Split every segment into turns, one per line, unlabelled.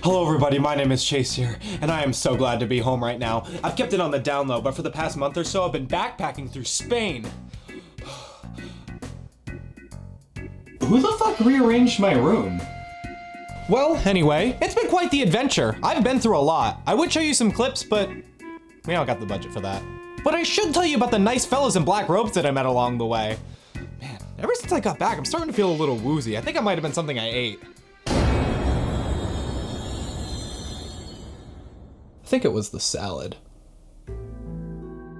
Hello everybody, my name is Chase here, and I am so glad to be home right now. I've kept it on the down low, but for the past month or so, I've been backpacking through Spain. Who the fuck rearranged my room? Well, anyway, it's been quite the adventure. I've been through a lot. I would show you some clips, but we don't got the budget for that. But I should tell you about the nice fellas in black robes that I met along the way. Man, ever since I got back, I'm starting to feel a little woozy. I think it might have been something I ate. I think it was the salad.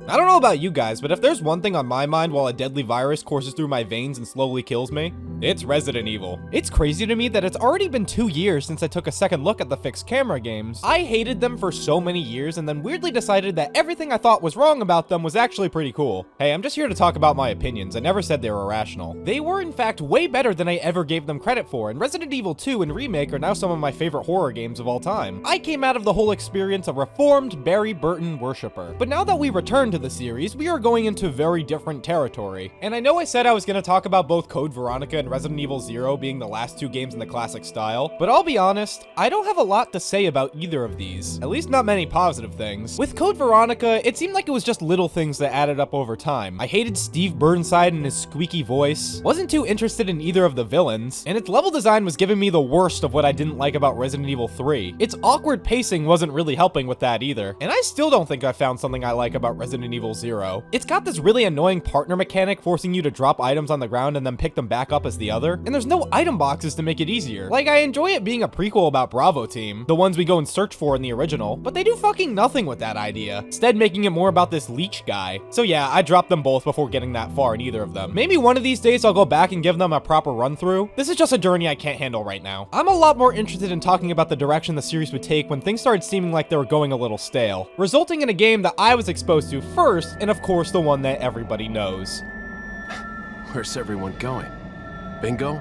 I don't know about you guys, but if there's one thing on my mind while a deadly virus courses through my veins and slowly kills me, it's Resident Evil. It's crazy to me that it's already been 2 years since I took a second look at the fixed camera games. I hated them for so many years and then weirdly decided that everything I thought was wrong about them was actually pretty cool. Hey, I'm just here to talk about my opinions. I never said they were irrational. They were in fact way better than I ever gave them credit for, and Resident Evil 2 and Remake are now some of my favorite horror games of all time. I came out of the whole experience a reformed Barry Burton worshipper. But now that we return to the series, we are going into very different territory. And I know I said I was going to talk about both Code Veronica and Resident Evil 0 being the last 2 games in the classic style, but I'll be honest, I don't have a lot to say about either of these. At least not many positive things. With Code Veronica, it seemed like it was just little things that added up over time. I hated Steve Burnside and his squeaky voice, wasn't too interested in either of the villains, and its level design was giving me the worst of what I didn't like about Resident Evil 3. Its awkward pacing wasn't really helping with that either, and I still don't think I found something I like about Resident Evil 0. It's got this really annoying partner mechanic forcing you to drop items on the ground and then pick them back up as the other, and there's no item boxes to make it easier. Like, I enjoy it being a prequel about Bravo Team, the ones we go and search for in the original, but they do fucking nothing with that idea, instead making it more about this leech guy. So yeah, I dropped them both before getting that far in either of them. Maybe one of these days I'll go back and give them a proper run through. This is just a journey I can't handle right now. I'm a lot more interested in talking about the direction the series would take when things started seeming like they were going a little stale, resulting in a game that I was exposed to first, and of course the one that everybody knows.
Where's everyone going? Bingo?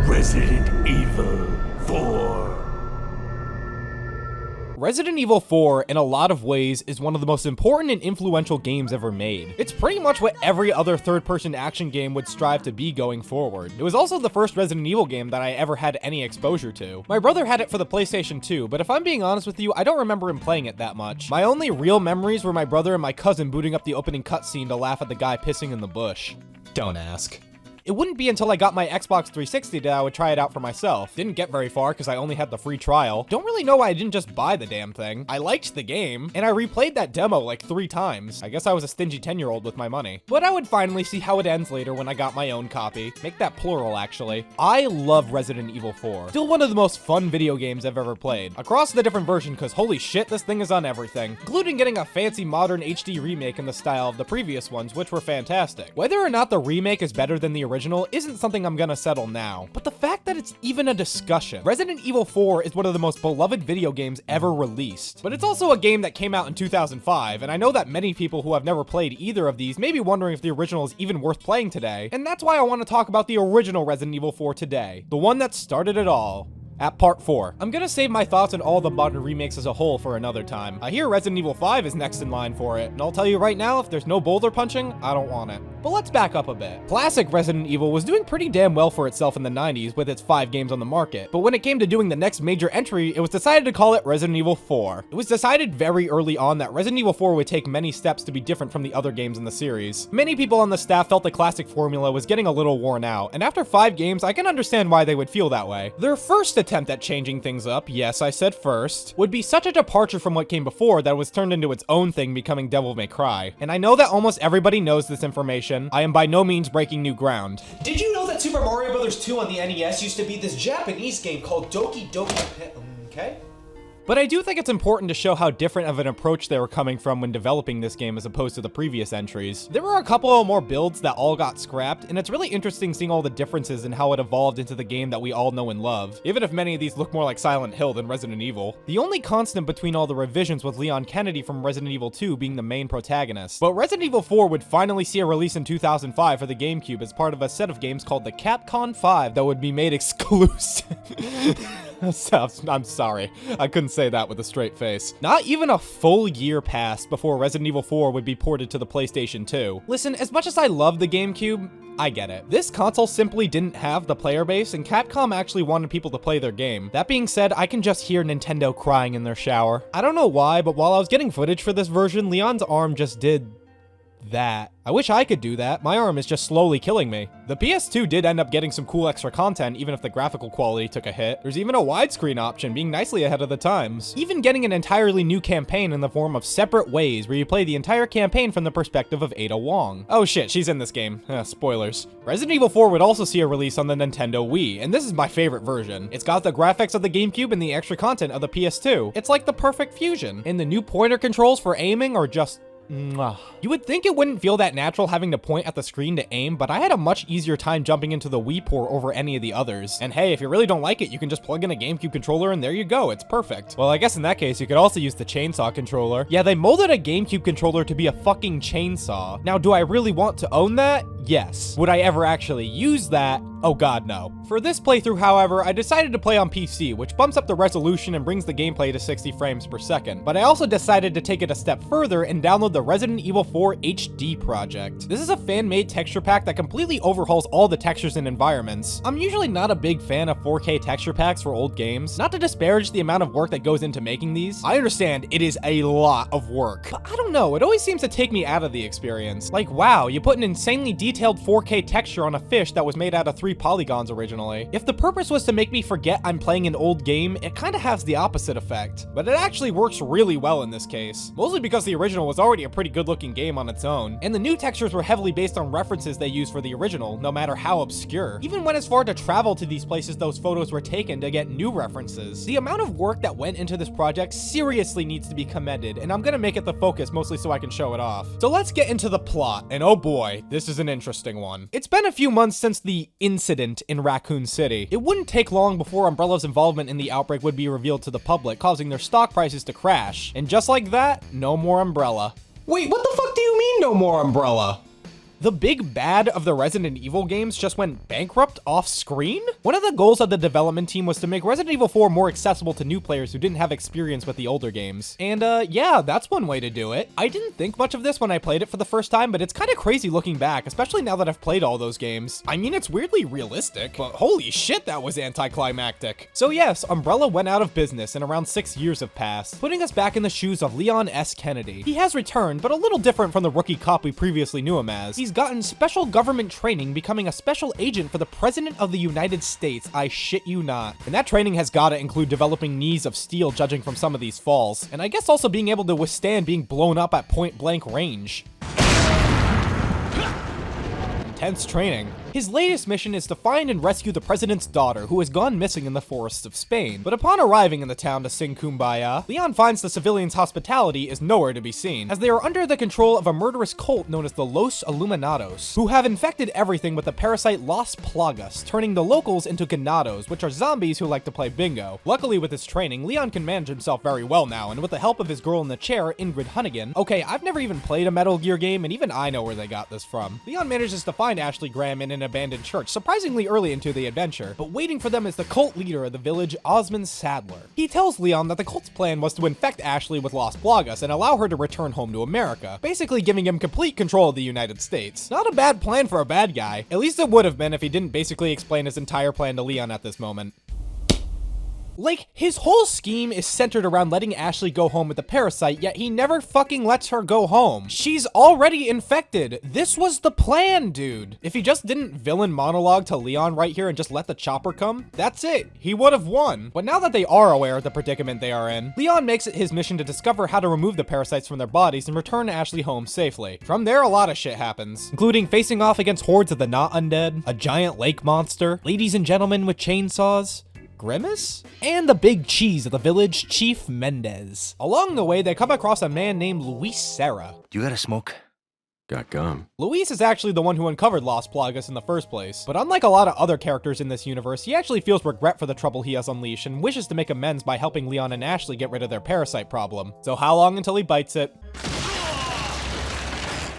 Resident Evil 4.
Resident Evil 4, in a lot of ways, is one of the most important and influential games ever made. It's pretty much what every other third-person action game would strive to be going forward. It was also the first Resident Evil game that I ever had any exposure to. My brother had it for the PlayStation 2, but if I'm being honest with you, I don't remember him playing it that much. My only real memories were my brother and my cousin booting up the opening cutscene to laugh at the guy pissing in the bush. Don't ask. It wouldn't be until I got my Xbox 360 that I would try it out for myself. Didn't get very far because I only had the free trial. Don't really know why I didn't just buy the damn thing. I liked the game, and I replayed that demo like 3 times. I guess I was a stingy 10-year-old with my money. But I would finally see how it ends later when I got my own copy. Make that plural, actually. I love Resident Evil 4. Still one of the most fun video games I've ever played. Across the different version, because holy shit, this thing is on everything. Including getting a fancy modern HD remake in the style of the previous ones, which were fantastic. Whether or not the remake is better than the original isn't something I'm gonna settle now, but the fact that it's even a discussion. Resident Evil 4 is one of the most beloved video games ever released, but it's also a game that came out in 2005, and I know that many people who have never played either of these may be wondering if the original is even worth playing today, and that's why I want to talk about the original Resident Evil 4 today, the one that started it all. At part 4. I'm gonna save my thoughts on all the modern remakes as a whole for another time. I hear Resident Evil 5 is next in line for it, and I'll tell you right now, if there's no boulder punching, I don't want it. But let's back up a bit. Classic Resident Evil was doing pretty damn well for itself in the 90s with its 5 games on the market, but when it came to doing the next major entry, it was decided to call it Resident Evil 4. It was decided very early on that Resident Evil 4 would take many steps to be different from the other games in the series. Many people on the staff felt the classic formula was getting a little worn out, and after 5 games, I can understand why they would feel that way. Their first attempt at changing things up, yes, I said first, would be such a departure from what came before that it was turned into its own thing, becoming Devil May Cry. And I know that almost everybody knows this information. I am by no means breaking new ground.
Did you know that Super Mario Bros. 2 on the NES used to be this Japanese game called Doki Doki okay?
But I do think it's important to show how different of an approach they were coming from when developing this game as opposed to the previous entries. There were a couple of more builds that all got scrapped, and it's really interesting seeing all the differences in how it evolved into the game that we all know and love, even if many of these look more like Silent Hill than Resident Evil. The only constant between all the revisions was Leon Kennedy from Resident Evil 2 being the main protagonist. But Resident Evil 4 would finally see a release in 2005 for the GameCube as part of a set of games called the Capcom 5 that would be made exclusive. I'm sorry, I couldn't say that with a straight face. Not even a full year passed before Resident Evil 4 would be ported to the PlayStation 2. Listen, as much as I love the GameCube, I get it. This console simply didn't have the player base, and Capcom actually wanted people to play their game. That being said, I can just hear Nintendo crying in their shower. I don't know why, but while I was getting footage for this version, Leon's arm just did that. I wish I could do that. My arm is just slowly killing me. The PS2 did end up getting some cool extra content, even if the graphical quality took a hit. There's even a widescreen option, being nicely ahead of the times. Even getting an entirely new campaign in the form of Separate Ways, where you play the entire campaign from the perspective of Ada Wong. Oh shit, she's in this game. Spoilers. Resident Evil 4 would also see a release on the Nintendo Wii, and this is my favorite version. It's got the graphics of the GameCube and the extra content of the PS2. It's like the perfect fusion. And the new pointer controls for aiming are just mwah. You would think it wouldn't feel that natural having to point at the screen to aim, but I had a much easier time jumping into the Wii port over any of the others. And hey, if you really don't like it, you can just plug in a GameCube controller and there you go, it's perfect. Well, I guess in that case, you could also use the chainsaw controller. Yeah, they molded a GameCube controller to be a fucking chainsaw. Now, do I really want to own that? Yes. Would I ever actually use that? Oh god, no. For this playthrough, however, I decided to play on PC, which bumps up the resolution and brings the gameplay to 60 frames per second. But I also decided to take it a step further and download the Resident Evil 4 HD project. This is a fan-made texture pack that completely overhauls all the textures and environments. I'm usually not a big fan of 4K texture packs for old games, not to disparage the amount of work that goes into making these. I understand it is a lot of work, but I don't know, it always seems to take me out of the experience. Like, wow, you put an insanely detailed 4K texture on a fish that was made out of 3 polygons originally. If the purpose was to make me forget I'm playing an old game, it kind of has the opposite effect. But it actually works really well in this case, mostly because the original was already a pretty good looking game on its own, and the new textures were heavily based on references they used for the original, no matter how obscure. Even went as far to travel to these places those photos were taken to get new references. The amount of work that went into this project seriously needs to be commended, and I'm gonna make it the focus mostly so I can show it off. So let's get into the plot, and oh boy, this is an interesting one. It's been a few months since the incident in Raccoon City. It wouldn't take long before Umbrella's involvement in the outbreak would be revealed to the public, causing their stock prices to crash. And just like that, no more Umbrella.
Wait, what the fuck do you mean no more Umbrella?
The big bad of the Resident Evil games just went bankrupt off screen? One of the goals of the development team was to make Resident Evil 4 more accessible to new players who didn't have experience with the older games. And yeah, that's one way to do it. I didn't think much of this when I played it for the first time, but it's kind of crazy looking back, especially now that I've played all those games. I mean, it's weirdly realistic, but holy shit, that was anticlimactic. So yes, Umbrella went out of business and around 6 years have passed, putting us back in the shoes of Leon S. Kennedy. He has returned, but a little different from the rookie cop we previously knew him as. He's gotten special government training, becoming a special agent for the President of the United States. I shit you not. And that training has gotta include developing knees of steel, judging from some of these falls. And I guess also being able to withstand being blown up at point blank range. Intense training. His latest mission is to find and rescue the president's daughter, who has gone missing in the forests of Spain. But upon arriving in the town to sing Kumbaya, Leon finds the civilians' hospitality is nowhere to be seen, as they are under the control of a murderous cult known as the Los Illuminados, who have infected everything with the parasite Las Plagas, turning the locals into ganados, which are zombies who like to play bingo. Luckily with his training, Leon can manage himself very well now, and with the help of his girl in the chair, Ingrid Hunnigan. Okay, I've never even played a Metal Gear game, and even I know where they got this from. Leon manages to find Ashley Graham in an abandoned church, surprisingly early into the adventure, but waiting for them is the cult leader of the village, Osmond Sadler. He tells Leon that the cult's plan was to infect Ashley with Las Plagas and allow her to return home to America, basically giving him complete control of the United States. Not a bad plan for a bad guy. At least it would have been if he didn't basically explain his entire plan to Leon at this moment. Like, his whole scheme is centered around letting Ashley go home with the parasite, yet he never fucking lets her go home. She's already infected. This was the plan, dude. If he just didn't villain monologue to Leon right here and just let the chopper come, that's it. He would have won. But now that they are aware of the predicament they are in, Leon makes it his mission to discover how to remove the parasites from their bodies and return Ashley home safely. From there, a lot of shit happens, including facing off against hordes of the not undead, a giant lake monster, ladies and gentlemen with chainsaws, Grimace, and the big cheese of the village, Chief Mendez. Along the way, they come across a man named Luis Serra.
You got a smoke?
Got gum.
Luis is actually the one who uncovered Las Plagas in the first place, but unlike a lot of other characters in this universe, he actually feels regret for the trouble he has unleashed and wishes to make amends by helping Leon and Ashley get rid of their parasite problem. So how long until he bites it?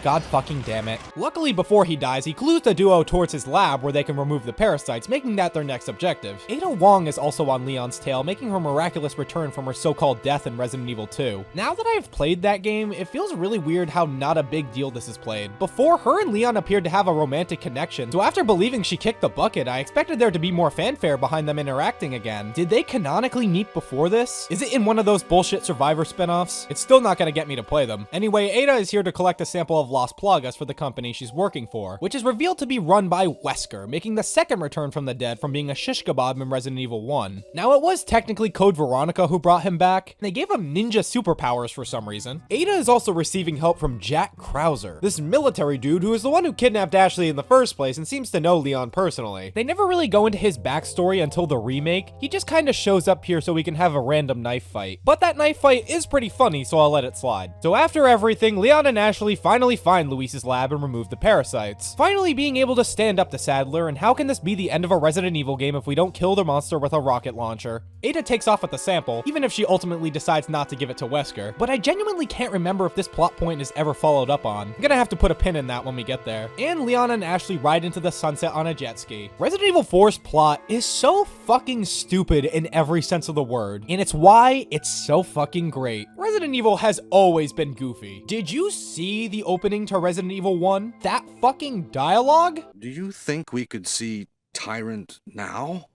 God fucking damn it. Luckily, before he dies, he clues the duo towards his lab where they can remove the parasites, making that their next objective. Ada Wong is also on Leon's tail, making her miraculous return from her so-called death in Resident Evil 2. Now that I've played that game, it feels really weird how not a big deal this is played. Before, her and Leon appeared to have a romantic connection, so after believing she kicked the bucket, I expected there to be more fanfare behind them interacting again. Did they canonically meet before this? Is it in one of those bullshit Survivor spinoffs? It's still not gonna get me to play them. Anyway, Ada is here to collect a sample of Las Plagas for the company she's working for, which is revealed to be run by Wesker, making the second return from the dead from being a shish kebab in Resident Evil 1. Now, it was technically Code Veronica who brought him back, and they gave him ninja superpowers for some reason. Ada is also receiving help from Jack Krauser, this military dude who is the one who kidnapped Ashley in the first place and seems to know Leon personally. They never really go into his backstory until the remake. He just kinda shows up here so we can have a random knife fight. But that knife fight is pretty funny, so I'll let it slide. So after everything, Leon and Ashley finally find Luis's lab and remove the parasites, finally being able to stand up to Sadler. And how can this be the end of a Resident Evil game if we don't kill the monster with a rocket launcher? Ada takes off with the sample, even if she ultimately decides not to give it to Wesker, but I genuinely can't remember if this plot point is ever followed up on. I'm gonna have to put a pin in that when we get there. And Leon and Ashley ride into the sunset on a jet ski. Resident Evil 4's plot is so fucking stupid in every sense of the word, and it's why it's so fucking great. Resident Evil has always been goofy. Did you see the opening to Resident Evil 1? That fucking dialogue?
Do you think we could see Tyrant now?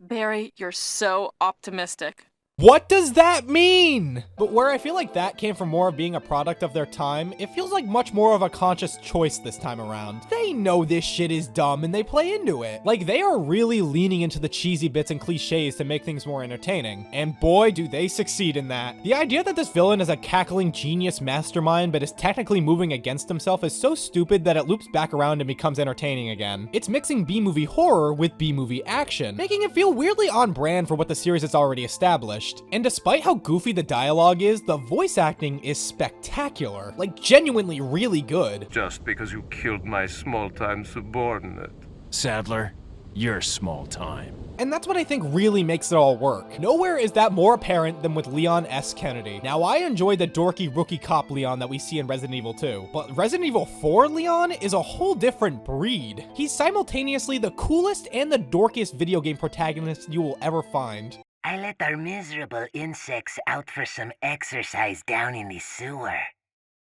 Barry, you're so optimistic.
What does that mean? But where I feel like that came from more of being a product of their time, it feels like much more of a conscious choice this time around. They know this shit is dumb and they play into it. Like, they are really leaning into the cheesy bits and cliches to make things more entertaining. And boy, do they succeed in that. The idea that this villain is a cackling genius mastermind but is technically moving against himself is so stupid that it loops back around and becomes entertaining again. It's mixing B-movie horror with B-movie action, making it feel weirdly on brand for what the series has already established. And despite how goofy the dialogue is, the voice acting is spectacular. Like, genuinely really good.
Just because you killed my small-time subordinate.
Sadler, you're small time.
And that's what I think really makes it all work. Nowhere is that more apparent than with Leon S. Kennedy. Now, I enjoy the dorky rookie cop Leon that we see in Resident Evil 2, but Resident Evil 4 Leon is a whole different breed. He's simultaneously the coolest and the dorkiest video game protagonist you will ever find.
I let our miserable insects out for some exercise down in the sewer.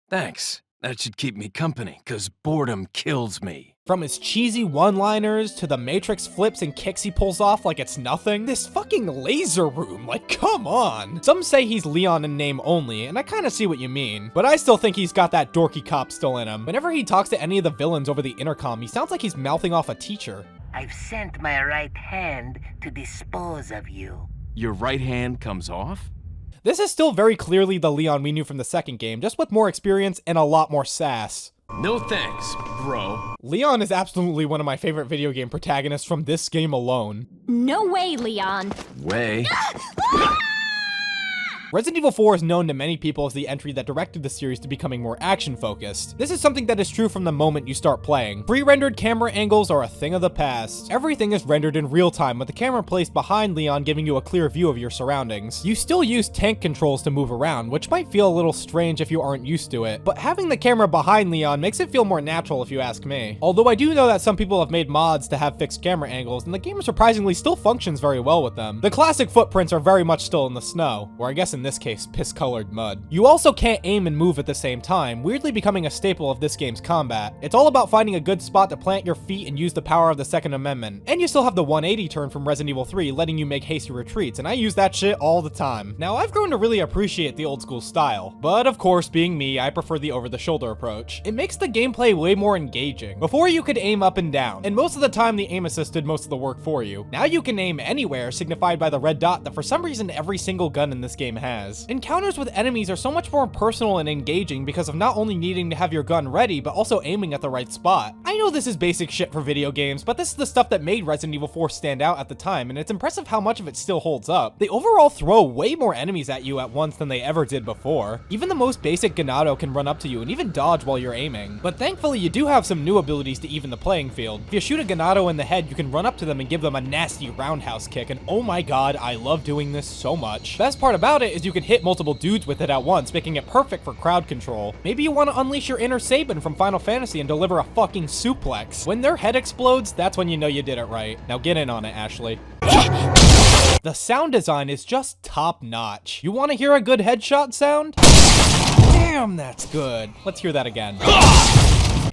Thanks. That should keep me company, 'cause boredom kills me.
From his cheesy one-liners to the Matrix flips and kicks he pulls off like it's nothing. This fucking laser room, like, come on. Some say he's Leon in name only, and I kinda see what you mean, but I still think he's got that dorky cop still in him. Whenever he talks to any of the villains over the intercom, he sounds like he's mouthing off a teacher.
I've sent my right hand to dispose of you.
Your right hand comes off?
This is still very clearly the Leon we knew from the second game, just with more experience and a lot more sass.
No thanks, bro.
Leon is absolutely one of my favorite video game protagonists from this game alone.
No way, Leon.
Way.
Resident Evil 4 is known to many people as the entry that directed the series to becoming more action-focused. This is something that is true from the moment you start playing. Pre-rendered camera angles are a thing of the past. Everything is rendered in real time, with the camera placed behind Leon giving you a clear view of your surroundings. You still use tank controls to move around, which might feel a little strange if you aren't used to it, but having the camera behind Leon makes it feel more natural if you ask me. Although I do know that some people have made mods to have fixed camera angles, and the game surprisingly still functions very well with them. The classic footprints are very much still in the snow, or I guess in this case, piss-colored mud. You also can't aim and move at the same time, weirdly becoming a staple of this game's combat. It's all about finding a good spot to plant your feet and use the power of the Second Amendment. And you still have the 180 turn from Resident Evil 3, letting you make hasty retreats, and I use that shit all the time. Now, I've grown to really appreciate the old school style, but of course, being me, I prefer the over-the-shoulder approach. It makes the gameplay way more engaging. Before, you could aim up and down, and most of the time the aim assist did most of the work for you. Now you can aim anywhere, signified by the red dot that for some reason every single gun in this game has. Encounters with enemies are so much more personal and engaging because of not only needing to have your gun ready, but also aiming at the right spot. I know this is basic shit for video games, but this is the stuff that made Resident Evil 4 stand out at the time, and it's impressive how much of it still holds up. They overall throw way more enemies at you at once than they ever did before. Even the most basic Ganado can run up to you and even dodge while you're aiming. But thankfully, you do have some new abilities to even the playing field. If you shoot a Ganado in the head, you can run up to them and give them a nasty roundhouse kick, and oh my god, I love doing this so much. Best part about it is because you can hit multiple dudes with it at once, making it perfect for crowd control. Maybe you want to unleash your inner Sabin from Final Fantasy and deliver a fucking suplex. When their head explodes, that's when you know you did it right. Now get in on it, Ashley. The sound design is just top notch. You want to hear a good headshot sound? Damn, that's good. Let's hear that again.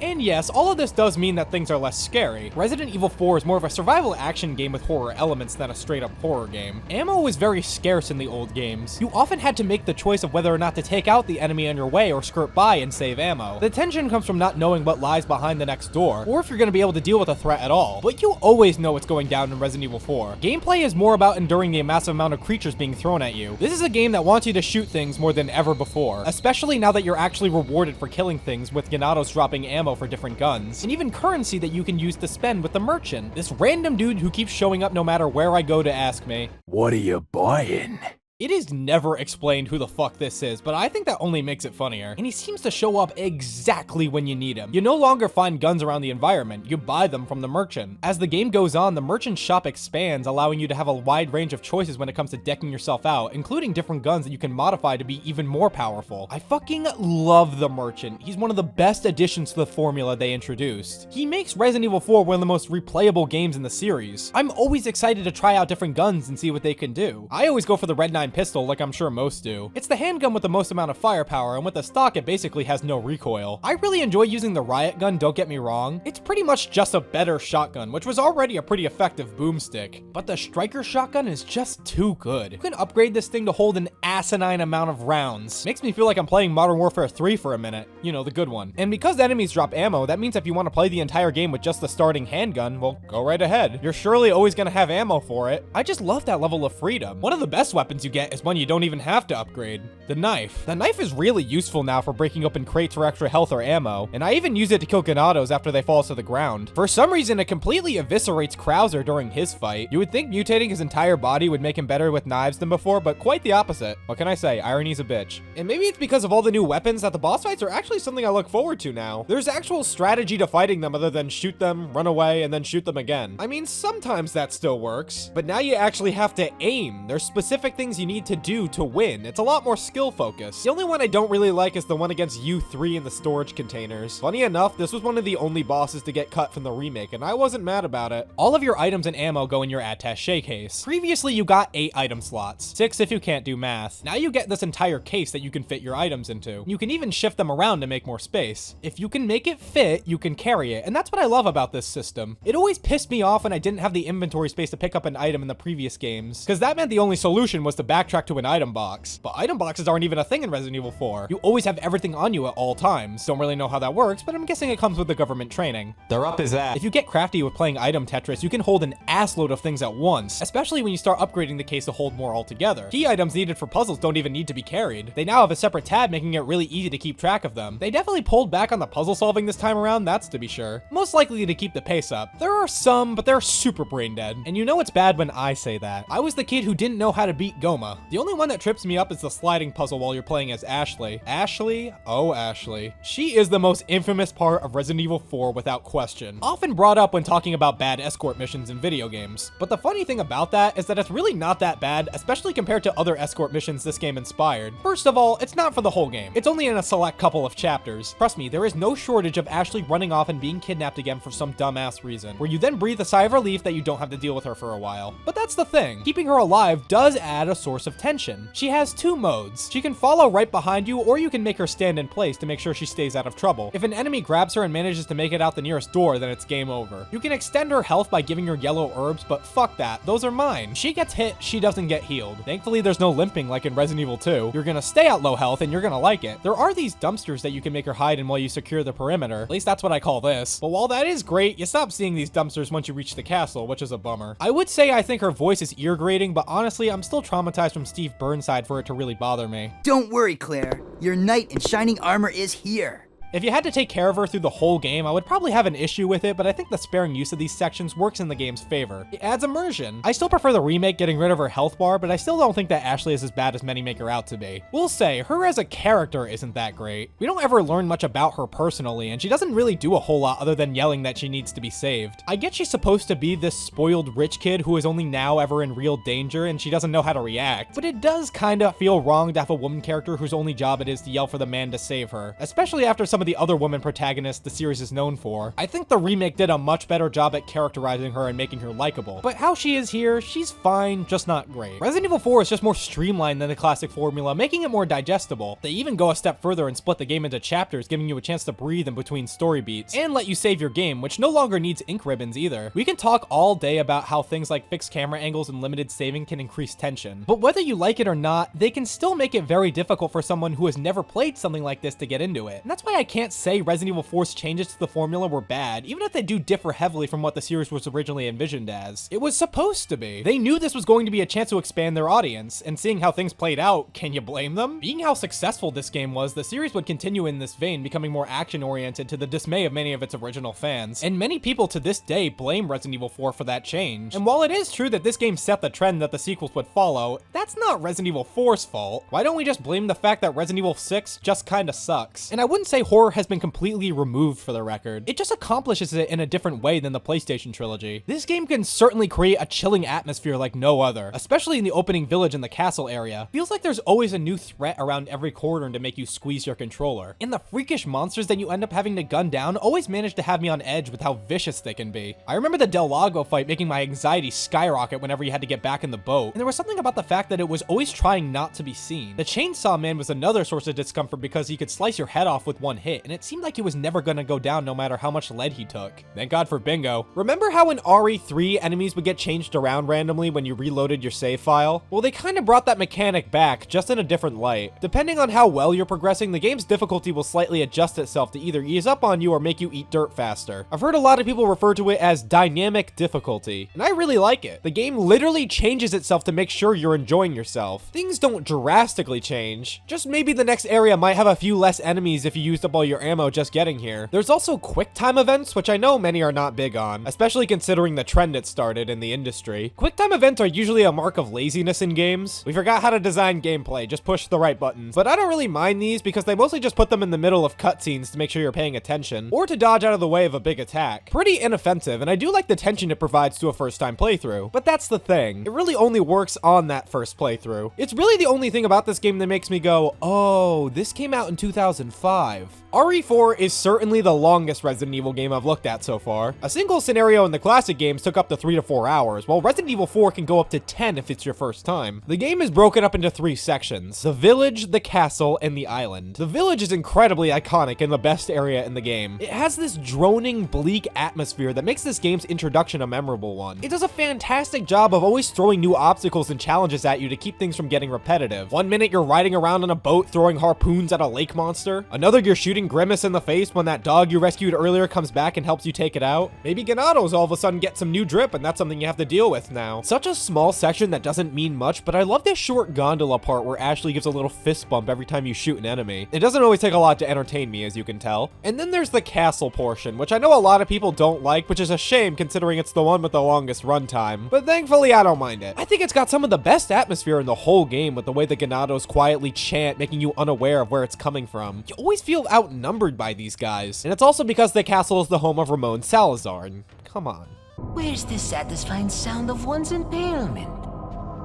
And yes, all of this does mean that things are less scary. Resident Evil 4 is more of a survival action game with horror elements than a straight up horror game. Ammo was very scarce in the old games. You often had to make the choice of whether or not to take out the enemy on your way or skirt by and save ammo. The tension comes from not knowing what lies behind the next door, or if you're going to be able to deal with a threat at all. But you always know what's going down in Resident Evil 4. Gameplay is more about enduring the massive amount of creatures being thrown at you. This is a game that wants you to shoot things more than ever before, especially now that you're actually rewarded for killing things with Ganados dropping ammo for different guns, and even currency that you can use to spend with the merchant. This random dude who keeps showing up no matter where I go to ask me,
What are you buying?
It is never explained who the fuck this is, but I think that only makes it funnier. And he seems to show up exactly when you need him. You no longer find guns around the environment, you buy them from the merchant. As the game goes on, the merchant shop expands, allowing you to have a wide range of choices when it comes to decking yourself out, including different guns that you can modify to be even more powerful. I fucking love the merchant. He's one of the best additions to the formula they introduced. He makes Resident Evil 4 one of the most replayable games in the series. I'm always excited to try out different guns and see what they can do. I always go for the Red 9 pistol, like I'm sure most do. It's the handgun with the most amount of firepower, and with the stock it basically has no recoil. I really enjoy using the riot gun, don't get me wrong. It's pretty much just a better shotgun, which was already a pretty effective boomstick. But the striker shotgun is just too good. You can upgrade this thing to hold an asinine amount of rounds. Makes me feel like I'm playing Modern Warfare 3 for a minute. You know, the good one. And because enemies drop ammo, that means if you want to play the entire game with just the starting handgun, well, go right ahead. You're surely always gonna have ammo for it. I just love that level of freedom. One of the best weapons you get is one you don't even have to upgrade. The knife. The knife is really useful now for breaking open crates for extra health or ammo, and I even use it to kill Ganados after they fall to the ground. For some reason, it completely eviscerates Krauser during his fight. You would think mutating his entire body would make him better with knives than before, but quite the opposite. What can I say? Irony's a bitch. And maybe it's because of all the new weapons that the boss fights are actually something I look forward to now. There's actual strategy to fighting them other than shoot them, run away, and then shoot them again. I mean, sometimes that still works, but now you actually have to aim. There's specific things you need to do to win. It's a lot more skill focused. The only one I don't really like is the one against U3 in the storage containers. Funny enough, this was one of the only bosses to get cut from the remake, and I wasn't mad about it. All of your items and ammo go in your attaché case. Previously, you got 8 item slots, 6 if you can't do math. Now you get this entire case that you can fit your items into. You can even shift them around to make more space. If you can make it fit, you can carry it, and that's what I love about this system. It always pissed me off when I didn't have the inventory space to pick up an item in the previous games, because that meant the only solution was to backtrack to an item box. But item boxes aren't even a thing in Resident Evil 4. You always have everything on you at all times. Don't really know how that works, but I'm guessing it comes with the government training.
They're up his ass.
If you get crafty with playing item Tetris, you can hold an assload of things at once, especially when you start upgrading the case to hold more altogether. Key items needed for puzzles don't even need to be carried. They now have a separate tab, making it really easy to keep track of them. They definitely pulled back on the puzzle solving this time around, that's to be sure. Most likely to keep the pace up. There are some, but they're super brain dead. And you know it's bad when I say that. I was the kid who didn't know how to beat Goma. The only one that trips me up is the sliding puzzle while you're playing as Ashley. Ashley? Oh, Ashley. She is the most infamous part of Resident Evil 4 without question. Often brought up when talking about bad escort missions in video games. But the funny thing about that is that it's really not that bad, especially compared to other escort missions this game inspired. First of all, it's not for the whole game. It's only in a select couple of chapters. Trust me, there is no shortage of Ashley running off and being kidnapped again for some dumbass reason, where you then breathe a sigh of relief that you don't have to deal with her for a while. But that's the thing. Keeping her alive does add a source of tension. She has 2 modes. She can follow right behind you, or you can make her stand in place to make sure she stays out of trouble. If an enemy grabs her and manages to make it out the nearest door, then it's game over. You can extend her health by giving her yellow herbs, but fuck that, those are mine. She gets hit, she doesn't get healed. Thankfully, there's no limping like in Resident Evil 2. You're gonna stay at low health and you're gonna like it. There are these dumpsters that you can make her hide in while you secure the perimeter. At least that's what I call this. But while that is great, you stop seeing these dumpsters once you reach the castle, which is a bummer. I would say I think her voice is ear grating, but honestly, I'm still traumatized from Steve Burnside for it to really bother me.
Don't worry, Claire. Your knight in shining armor is here.
If you had to take care of her through the whole game, I would probably have an issue with it, but I think the sparing use of these sections works in the game's favor. It adds immersion. I still prefer the remake getting rid of her health bar, but I still don't think that Ashley is as bad as many make her out to be. We'll say, her as a character isn't that great. We don't ever learn much about her personally, and she doesn't really do a whole lot other than yelling that she needs to be saved. I get she's supposed to be this spoiled rich kid who is only now ever in real danger and she doesn't know how to react, but it does kinda feel wrong to have a woman character whose only job it is to yell for the man to save her, especially after some of the other women protagonists the series is known for. I think the remake did a much better job at characterizing her and making her likable, but how she is here, she's fine, just not great. Resident Evil 4 is just more streamlined than the classic formula, making it more digestible. They even go a step further and split the game into chapters, giving you a chance to breathe in between story beats, and let you save your game, which no longer needs ink ribbons either. We can talk all day about how things like fixed camera angles and limited saving can increase tension, but whether you like it or not, they can still make it very difficult for someone who has never played something like this to get into it. And that's why I can't say Resident Evil 4's changes to the formula were bad, even if they do differ heavily from what the series was originally envisioned as. It was supposed to be. They knew this was going to be a chance to expand their audience, and seeing how things played out, can you blame them? Being how successful this game was, the series would continue in this vein, becoming more action-oriented to the dismay of many of its original fans. And many people to this day blame Resident Evil 4 for that change. And while it is true that this game set the trend that the sequels would follow, that's not Resident Evil 4's fault. Why don't we just blame the fact that Resident Evil 6 just kinda sucks? And I wouldn't say horror has been completely removed for the record. It just accomplishes it in a different way than the PlayStation trilogy. This game can certainly create a chilling atmosphere like no other, especially in the opening village and the castle area. Feels like there's always a new threat around every corner to make you squeeze your controller. And the freakish monsters that you end up having to gun down always manage to have me on edge with how vicious they can be. I remember the Del Lago fight making my anxiety skyrocket whenever you had to get back in the boat, and there was something about the fact that it was always trying not to be seen. The Chainsaw Man was another source of discomfort because he could slice your head off with one hit, and it seemed like he was never gonna go down no matter how much lead he took. Thank God for Bingo. Remember how in RE3 enemies would get changed around randomly when you reloaded your save file? Well, they kinda brought that mechanic back, just in a different light. Depending on how well you're progressing, the game's difficulty will slightly adjust itself to either ease up on you or make you eat dirt faster. I've heard a lot of people refer to it as dynamic difficulty, and I really like it. The game literally changes itself to make sure you're enjoying yourself. Things don't drastically change, just maybe the next area might have a few less enemies if you used up all your ammo just getting here. There's also quick time events, which I know many are not big on, especially considering the trend it started in the industry. Quick time events are usually a mark of laziness in games. We forgot how to design gameplay, just push the right buttons. But I don't really mind these because they mostly just put them in the middle of cutscenes to make sure you're paying attention, or to dodge out of the way of a big attack. Pretty inoffensive, and I do like the tension it provides to a first-time playthrough. But that's the thing, it really only works on that first playthrough. It's really the only thing about this game that makes me go, oh, this came out in 2005. RE4 is certainly the longest Resident Evil game I've looked at so far. A single scenario in the classic games took up to 3 to 4 hours, while Resident Evil 4 can go up to 10 if it's your first time. The game is broken up into 3 sections: the village, the castle, and the island. The village is incredibly iconic and the best area in the game. It has this droning, bleak atmosphere that makes this game's introduction a memorable one. It does a fantastic job of always throwing new obstacles and challenges at you to keep things from getting repetitive. One minute you're riding around on a boat throwing harpoons at a lake monster. Another you're shooting Grimace in the face when that dog you rescued earlier comes back and helps you take it out. Maybe Ganados all of a sudden get some new drip and that's something you have to deal with now. Such a small section that doesn't mean much, but I love this short gondola part where Ashley gives a little fist bump every time you shoot an enemy. It doesn't always take a lot to entertain me, as you can tell. And then there's the castle portion, which I know a lot of people don't like, which is a shame considering it's the one with the longest runtime. But thankfully I don't mind it. I think it's got some of the best atmosphere in the whole game with the way the Ganados quietly chant, making you unaware of where it's coming from. You always feel outnumbered by these guys. And it's also because the castle is the home of Ramon Salazar, and come on.
Where's the satisfying sound of one's impalement?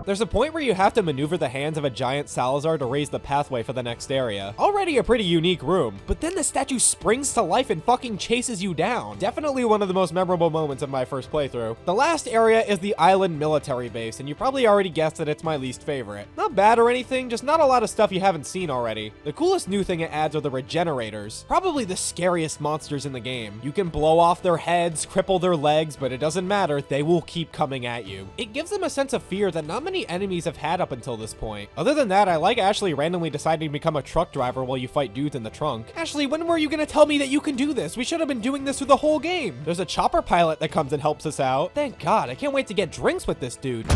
There's a point where you have to maneuver the hands of a giant Salazar to raise the pathway for the next area. Already a pretty unique room, but then the statue springs to life and fucking chases you down. Definitely one of the most memorable moments of my first playthrough. The last area is the island military base, and you probably already guessed that it's my least favorite. Not bad or anything, just not a lot of stuff you haven't seen already. The coolest new thing it adds are the regenerators. Probably the scariest monsters in the game. You can blow off their heads, cripple their legs, but it doesn't matter, they will keep coming at you. It gives them a sense of fear that not many enemies have had up until this point. Other than that, I like Ashley randomly deciding to become a truck driver while you fight dudes in the trunk. Ashley, when were you gonna tell me that you can do this? We should have been doing this through the whole game. There's a chopper pilot that comes and helps us out. Thank God, I can't wait to get drinks with this dude.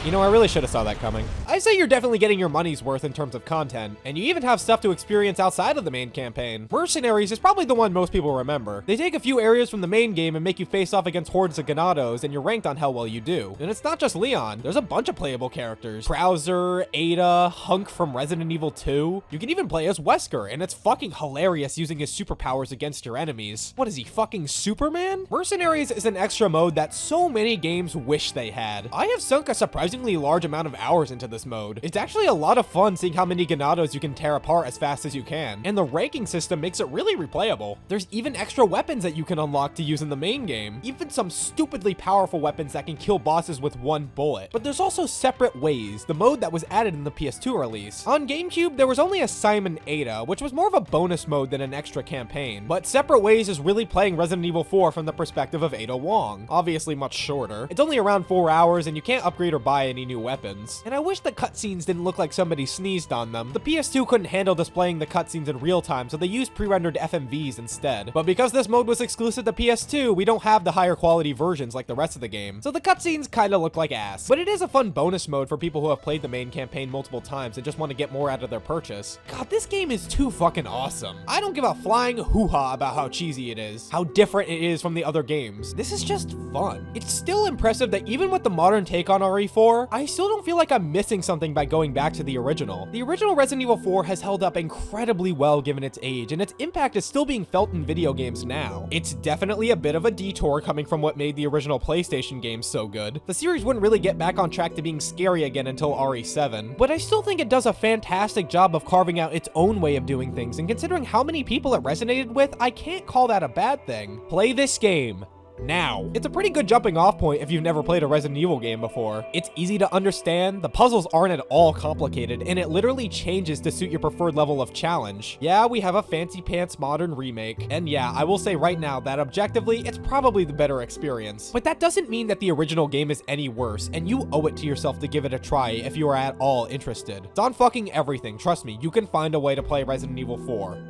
You know, I really should have saw that coming. I say you're definitely getting your money's worth in terms of content, and you even have stuff to experience outside of the main campaign. Mercenaries is probably the one most people remember. They take a few areas from the main game and make you face off against hordes of Ganados, and you're ranked on how well you do. And it's not just Leon, there's a bunch of playable characters. Krauser, Ada, Hunk from Resident Evil 2. You can even play as Wesker, and it's fucking hilarious using his superpowers against your enemies. What is he, fucking Superman? Mercenaries is an extra mode that so many games wish they had. I have sunk a surprisingly large amount of hours into this mode. It's actually a lot of fun seeing how many Ganados you can tear apart as fast as you can, and the ranking system makes it really replayable. There's even extra weapons that you can unlock to use in the main game, even some stupidly powerful weapons that can kill bosses with one bullet. But there's also Separate Ways, the mode that was added in the PS2 release. On GameCube, there was only a Simon Ada, which was more of a bonus mode than an extra campaign, but Separate Ways is really playing Resident Evil 4 from the perspective of Ada Wong, obviously much shorter. It's only around 4 hours, and you can't upgrade or buy any new weapons. And I wish the cutscenes didn't look like somebody sneezed on them. The PS2 couldn't handle displaying the cutscenes in real time, so they used pre-rendered FMVs instead. But because this mode was exclusive to PS2, we don't have the higher quality versions like the rest of the game, so the cutscenes kinda look like ass. But it is a fun bonus mode for people who have played the main campaign multiple times and just want to get more out of their purchase. God, this game is too fucking awesome. I don't give a flying hoo-ha about how cheesy it is, how different it is from the other games. This is just fun. It's still impressive that even with the modern take on RE4, I still don't feel like I'm missing something by going back to the original. The original Resident Evil 4 has held up incredibly well given its age, and its impact is still being felt in video games now. It's definitely a bit of a detour coming from what made the original PlayStation games so good. The series wouldn't really get back on track to being scary again until RE7, but I still think it does a fantastic job of carving out its own way of doing things, and considering how many people it resonated with, I can't call that a bad thing. Play this game now. It's a pretty good jumping off point if you've never played a Resident Evil game before. It's easy to understand, the puzzles aren't at all complicated, and it literally changes to suit your preferred level of challenge. Yeah, we have a fancy pants modern remake, and yeah, I will say right now that objectively, it's probably the better experience. But that doesn't mean that the original game is any worse, and you owe it to yourself to give it a try if you are at all interested. It's on fucking everything, trust me, you can find a way to play Resident Evil 4.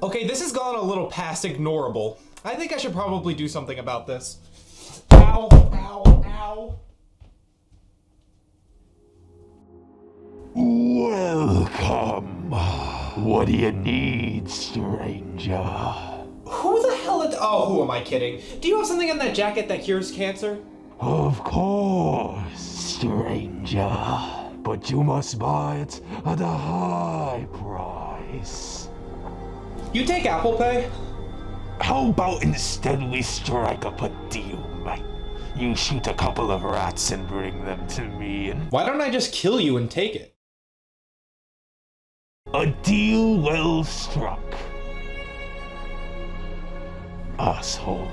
Okay, this has gone a little past ignorable. I think I should probably do something about this. Ow, ow, ow.
Welcome. What do you need, stranger?
Who the hell oh, who am I kidding? Do you have something in that jacket that cures cancer?
Of course, stranger. But you must buy it at a high price.
You take Apple Pay?
How about instead we strike up a deal, mate? You shoot a couple of rats and bring them to me, and
Why don't I just kill you and take it?
a deal well struck. Asshole.